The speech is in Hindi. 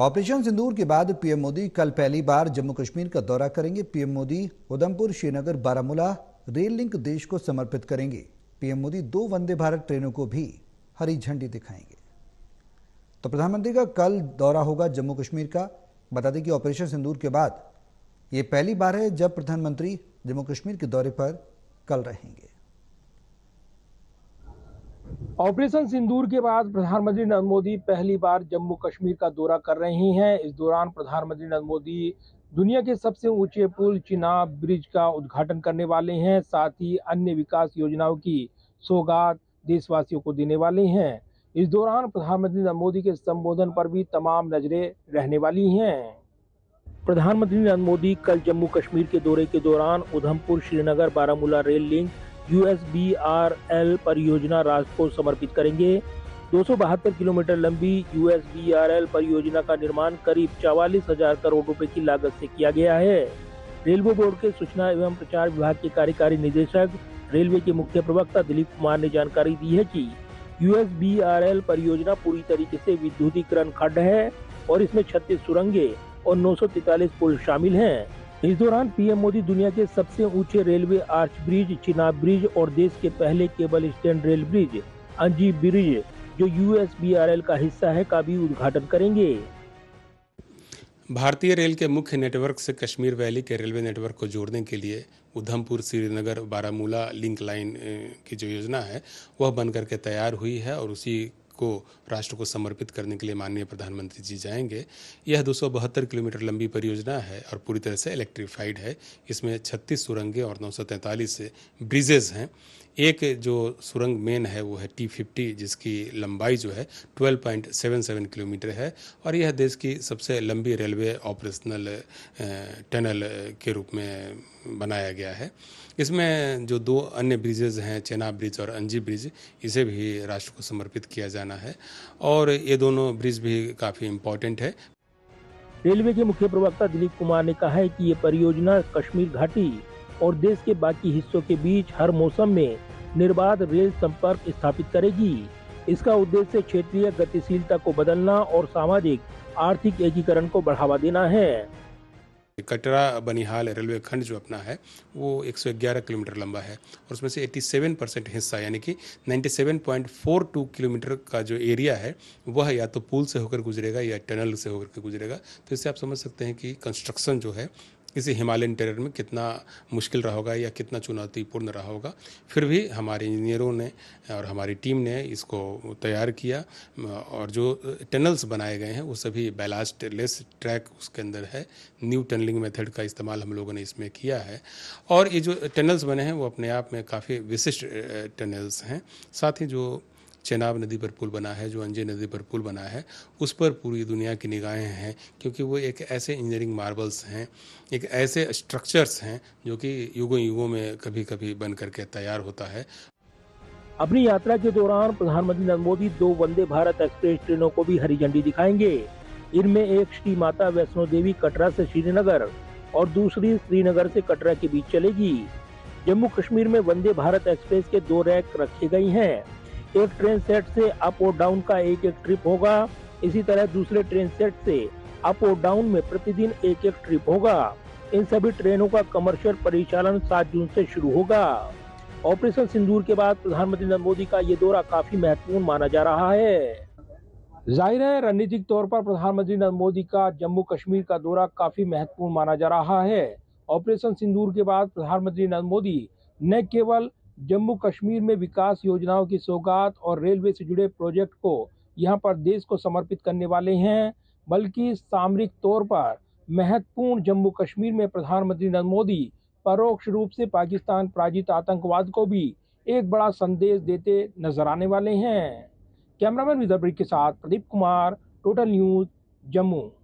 ऑपरेशन सिंदूर के बाद पीएम मोदी कल पहली बार जम्मू कश्मीर का दौरा करेंगे। PM Modi Udhampur, Srinagar, Baramulla rail link देश को समर्पित करेंगे। पीएम मोदी 2 वंदे भारत ट्रेनों को भी हरी झंडी दिखाएंगे। तो प्रधानमंत्री का कल दौरा होगा जम्मू कश्मीर का। बता दें कि ऑपरेशन सिंदूर के बाद ये पहली बार है जब प्रधानमंत्री जम्मू कश्मीर के दौरे पर कल रहेंगे। ऑपरेशन सिंदूर के बाद प्रधानमंत्री नरेंद्र मोदी पहली बार जम्मू कश्मीर का दौरा कर रहे हैं। इस दौरान प्रधानमंत्री नरेंद्र मोदी दुनिया के सबसे ऊंचे पुल चिनाब ब्रिज का उद्घाटन करने वाले हैं। साथ ही अन्य विकास योजनाओं की सौगात देशवासियों को देने वाले हैं। इस दौरान प्रधानमंत्री नरेंद्र मोदी के संबोधन पर भी तमाम नजरें रहने वाली हैं। प्रधानमंत्री नरेंद्र मोदी कल जम्मू कश्मीर के दौरे के दौरान Udhampur, Srinagar, Baramulla rail link USBRL परियोजना राष्ट्र को समर्पित करेंगे। 272 किलोमीटर लंबी USBRL परियोजना का निर्माण करीब 44,000 करोड़ रुपए की लागत से किया गया है। रेलवे बोर्ड के सूचना एवं प्रचार विभाग के कार्यकारी निदेशक, रेलवे के मुख्य प्रवक्ता दिलीप कुमार ने जानकारी दी है कि USBRL परियोजना पूरी तरीके से विद्युतीकरण खंड है और इसमें 36 सुरंगें और 943 पुल शामिल हैं। इस दौरान पीएम मोदी दुनिया के सबसे ऊंचे railway arch bridge Chenab bridge और देश के पहले केबल स्टैंड रेल ब्रिज अंजी ब्रिज जो USBRL का हिस्सा है का भी उद्घाटन करेंगे। भारतीय रेल के मुख्य नेटवर्क से कश्मीर वैली के रेलवे नेटवर्क को जोड़ने के लिए उधमपुर, श्रीनगर, बारामूला लिंक लाइन की जो योजना है वह बनकर के तैयार हुई है और उसी को राष्ट्र को समर्पित करने के लिए माननीय प्रधानमंत्री जी जाएंगे। यह 272 किलोमीटर लंबी परियोजना है और पूरी तरह से इलेक्ट्रीफाइड है। इसमें 36 सुरंगें और 943 ब्रिजेज हैं। एक जो सुरंग मेन है वो है T50 जिसकी लंबाई जो है 12.77 किलोमीटर है और यह देश की सबसे लंबी रेलवे ऑपरेशनल टनल के रूप में बनाया गया है। इसमें जो 2 अन्य ब्रिजेज हैं, चेनाब ब्रिज और अंजी ब्रिज, इसे भी राष्ट्र को समर्पित किया जाना है और ये दोनों ब्रिज भी काफ़ी इम्पोर्टेंट है। रेलवे के मुख्य प्रवक्ता दिलीप कुमार ने कहा है कि ये परियोजना कश्मीर घाटी और देश के बाकी हिस्सों के बीच हर मौसम में निर्बाध रेल संपर्क स्थापित करेगी। इसका उद्देश्य क्षेत्रीय गतिशीलता को बदलना और सामाजिक आर्थिक एकीकरण को बढ़ावा देना है। कटरा बनिहाल रेलवे खंड जो अपना है वो 111 किलोमीटर लंबा है और उसमें से 87% हिस्सा यानी कि 97.42 किलोमीटर का जो एरिया है वह या तो पुल से होकर गुजरेगा या टनल से होकर के गुजरेगा। तो इससे आप समझ सकते हैं कि कंस्ट्रक्शन जो है किसी हिमालयन टेरेन में कितना मुश्किल रहा होगा या कितना चुनौतीपूर्ण रहा होगा। फिर भी हमारे इंजीनियरों ने और हमारी टीम ने इसको तैयार किया और जो टनल्स बनाए गए हैं वो सभी बैलास्ट लेस ट्रैक उसके अंदर है। न्यू टनलिंग मेथड का इस्तेमाल हम लोगों ने इसमें किया है और ये जो टनल्स बने हैं वो अपने आप में काफ़ी विशिष्ट टनल्स हैं। साथ ही जो चेनाब नदी पर पुल बना है, जो अंजी नदी पर पुल बना है, उस पर पूरी दुनिया की निगाहें हैं क्योंकि वो एक ऐसे इंजीनियरिंग मार्बल्स हैं, एक ऐसे स्ट्रक्चर्स हैं जो कि युगों युगों में कभी कभी बन करके तैयार होता है। अपनी यात्रा के दौरान प्रधानमंत्री नरेंद्र मोदी 2 वंदे भारत एक्सप्रेस ट्रेनों को भी हरी झंडी दिखाएंगे। इनमें एक श्री माता वैष्णो देवी कटरा से श्रीनगर और दूसरी श्रीनगर से कटरा के बीच चलेगी। जम्मू कश्मीर में वंदे भारत एक्सप्रेस के 2 रैक रखे गए हैं। एक ट्रेन सेट से अप और डाउन का एक ट्रिप होगा। इसी तरह दूसरे ट्रेन सेट से अप और डाउन में प्रतिदिन एक ट्रिप होगा। इन सभी ट्रेनों का कमर्शियल परिचालन 7 जून से शुरू होगा। ऑपरेशन सिंदूर के बाद प्रधानमंत्री नरेंद्र मोदी का ये दौरा काफी महत्वपूर्ण माना जा रहा है। जाहिर है रणनीतिक तौर पर प्रधानमंत्री नरेंद्र मोदी का जम्मू कश्मीर का दौरा काफी महत्वपूर्ण माना जा रहा है। ऑपरेशन सिंदूर के बाद प्रधानमंत्री नरेंद्र मोदी न केवल जम्मू कश्मीर में विकास योजनाओं की सौगात और रेलवे से जुड़े प्रोजेक्ट को यहां पर देश को समर्पित करने वाले हैं, बल्कि सामरिक तौर पर महत्वपूर्ण जम्मू कश्मीर में प्रधानमंत्री नरेंद्र मोदी परोक्ष रूप से पाकिस्तान प्रायोजित आतंकवाद को भी एक बड़ा संदेश देते नजर आने वाले हैं। कैमरामैन विदर्भ के साथ प्रदीप कुमार, टोटल न्यूज, जम्मू।